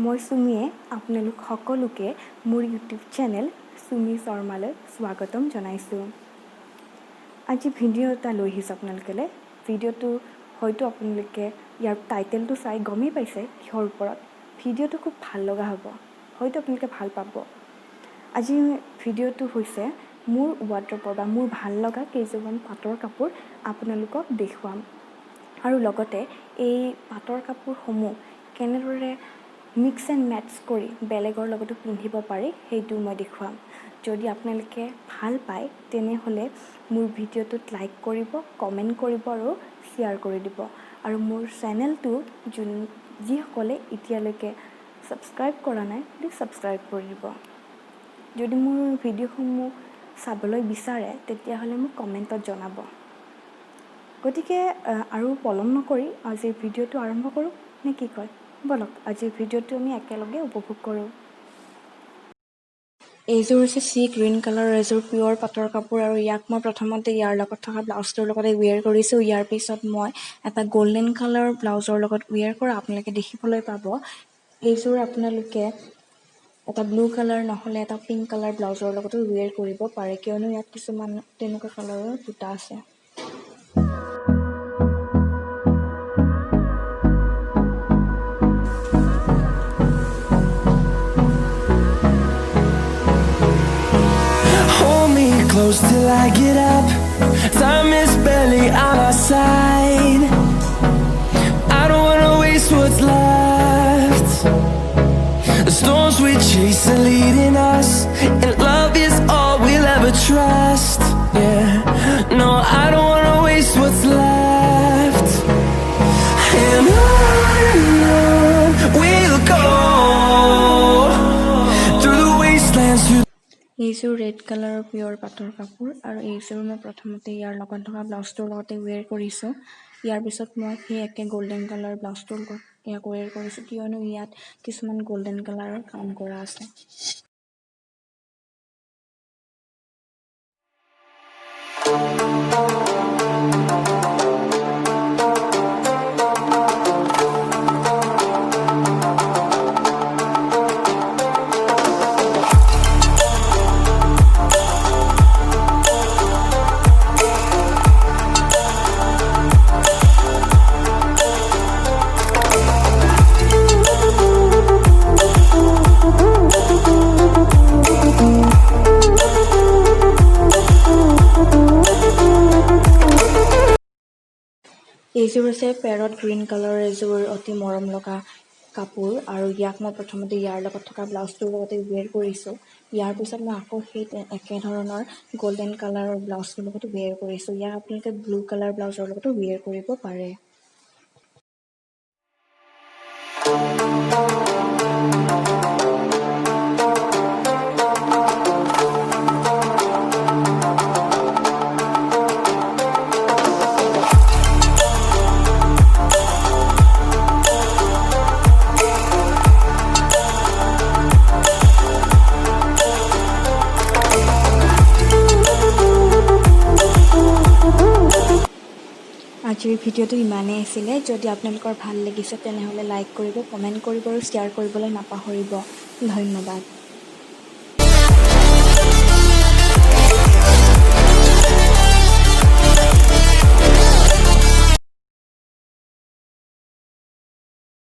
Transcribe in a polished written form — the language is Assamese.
মই সুমিয়ে আপোনালোক সকলোকে মোৰ ইউটিউব চেনেল সুমি শৰ্মালৈ স্বাগতম জনাইছোঁ। আজি ভিডিঅ' এটা লৈ আহিছোঁ আপোনালোকলৈ। ভিডিঅ'টো হয়তো আপোনালোকে ইয়াৰ টাইটেলটো চাই গমেই পাইছে কিহৰ ওপৰত। ভিডিঅ'টো খুব ভাল লগা হ'ব, হয়তো আপোনালোকে ভাল পাব। আজি ভিডিঅ'টো হৈছে মোৰ ৱাৰ্ড্ৰবৰ বা মোৰ ভাল লগা কেইযোৰমান পাটৰ কাপোৰ আপোনালোকক দেখুৱাম। আৰু লগতে এই পাটৰ কাপোৰসমূহ কেনেদৰে মিক্স এণ্ড মেটচ কৰি বেলেগৰ লগতো পিন্ধিব পাৰি সেইটো মই দেখুৱাম। যদি আপোনালোকে ভাল পায় তেনেহ'লে মোৰ ভিডিঅ'টোত লাইক কৰিব, কমেণ্ট কৰিব আৰু শ্বেয়াৰ কৰি দিব। আৰু মোৰ চেনেলটো যিসকলে এতিয়ালৈকে ছাবস্ক্ৰাইব কৰা নাই প্লিজ ছাবস্ক্ৰাইব কৰি দিব। যদি মোৰ ভিডিঅ'সমূহ চাবলৈ বিচাৰে তেতিয়াহ'লে মোক কমেণ্টত জনাব। গতিকে আৰু পলম নকৰি আজিৰ ভিডিঅ'টো আৰম্ভ কৰোঁ নে কি কয়? বলক আজিৰ ভিডিঅ'টো আমি একেলগে উপভোগ কৰোঁ। এইযোৰ হৈছে চি গ্ৰীণ কালাৰৰ এযোৰ পিয়ৰ পাটৰ কাপোৰ আৰু ইয়াক মই প্ৰথমতে ইয়াৰ লগত থকা ব্লাউজটোৰ লগতে ৱেৰ কৰিছোঁ। ইয়াৰ পিছত মই এটা গল্ডেন কালাৰৰ ব্লাউজৰ লগত ৱেৰ কৰা আপোনালোকে দেখিবলৈ পাব। এইযোৰ আপোনালোকে এটা ব্লু কালাৰ নহ'লে এটা পিংক কালাৰ ব্লাউজৰ লগতো ৱেৰ কৰিব পাৰে, কিয়নো ইয়াত কিছুমান তেনেকুৱা কালাৰৰ বুটা আছে। Close till I get up. Time is barely on our side. I don't wanna waste what's left. The storms we chase are leading us, and love is all we'll ever trust. Yeah, no, I don't wanna waste what's left. And on we'll go through the wastelands. এইযোৰ ৰেড কালাৰৰ পিয়ৰ পাটৰ কাপোৰ আৰু এইযোৰ মই প্ৰথমতে ইয়াৰ লগত থকা ব্লাউজটোৰ লগতে ৱেৰ কৰিছোঁ। ইয়াৰ পিছত মই সেই একে গল্ডেন কালাৰ ব্লাউজটোৰ লগত ইয়াক ৱেৰ কৰিছোঁ, কিয়নো ইয়াত কিছুমান গল্ডেন কালাৰৰ কাম কৰা আছে। এইযোৰ হৈছে পেৰট গ্ৰীণ কালাৰৰ এযোৰ অতি মৰম লগা কাপোৰ আৰু ইয়াক মই প্ৰথমতে ইয়াৰ লগত থকা ব্লাউজটোৰ লগতে ৱেৰ কৰিছোঁ। ইয়াৰ পিছত মই আকৌ সেই একেধৰণৰ গল্ডেন কালাৰৰ ব্লাউজটোৰ লগতো ৱেৰ কৰিছোঁ। ইয়াক আপোনালোকে ব্লু কালাৰ ব্লাউজৰ লগতো ৱেৰ কৰিব পাৰে। আজিৰ ভিডিঅ'টো ইমানেই আছিলে। যদি আপোনালোকৰ ভাল লাগিছে তেনেহ'লে লাইক কৰিব, কমেণ্ট কৰিব আৰু শ্বেয়াৰ কৰিবলৈ নাপাহৰিব। ধন্যবাদ।